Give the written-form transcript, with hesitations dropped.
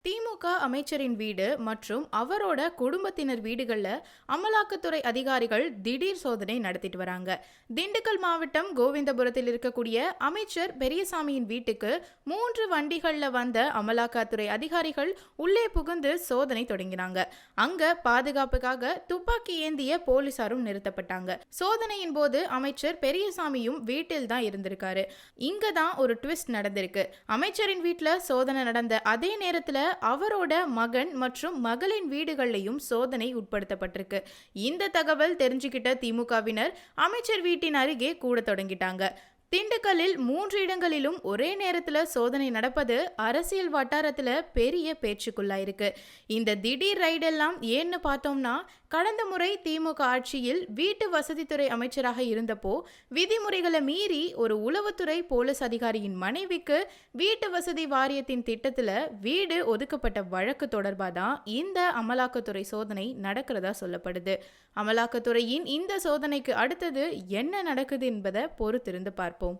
திமுக அமைச்சரின் வீடு மற்றும் அவரோட குடும்பத்தினர் வீடுகள்ல அமலாக்கத்துறை அதிகாரிகள் திடீர் சோதனை நடத்திட்டு வராங்க. திண்டுக்கல் மாவட்டம் கோவிந்தபுரத்தில் இருக்கக்கூடிய அமைச்சர் பெரியசாமியின் வீட்டுக்கு 3 வண்டிகள்ல வந்த அமலாக்கத்துறை அதிகாரிகள் உள்ளே புகுந்து சோதனை தொடங்கினாங்க. அங்க பாதுகாப்புக்காக துப்பாக்கி ஏந்திய போலீசாரும் நிறுத்தப்பட்டாங்க. சோதனையின் போது அமைச்சர் பெரியசாமியும் வீட்டில் தான் இருந்திருக்காரு. இங்க தான் ஒரு ட்விஸ்ட் நடந்திருக்கு. அமைச்சரின் வீட்டுல சோதனை நடந்த அதே நேரத்துல அவரோட மகன் மற்றும் மகளின் வீடுகள்லையும் சோதனை உட்படுத்தப்பட்டிருக்கு. இந்த தகவல் தெரிஞ்சுக்கிட்ட திமுகவினர் அமைச்சர் வீட்டின் அருகே கூட தொடங்கிட்டாங்க. திண்டுக்கல்லில் 3 இடங்களிலும் ஒரே நேரத்தில் சோதனை நடப்பது அரசியல் வட்டாரத்தில் பெரிய பேச்சுக்குள்ளாயிருக்கு. இந்த திடீர் ரைடெல்லாம் ஏன்னு பார்த்தோம்னா, கடந்த முறை திமுக ஆட்சியில் வீட்டு வசதித்துறை அமைச்சராக இருந்தப்போ விதிமுறைகளை மீறி ஒரு உளவுத்துறை போலீஸ் அதிகாரியின் மனைவிக்கு வீட்டு வசதி வாரியத்தின் திட்டத்தில் வீடு ஒதுக்கப்பட்ட வழக்கு தொடர்பாக தான் இந்த அமலாக்கத்துறை சோதனை நடக்கிறதா சொல்லப்படுது. அமலாக்கத்துறையின் இந்த சோதனைக்கு அடுத்தது என்ன நடக்குது என்பதை பொறுத்திருந்து பார்ப்போம்.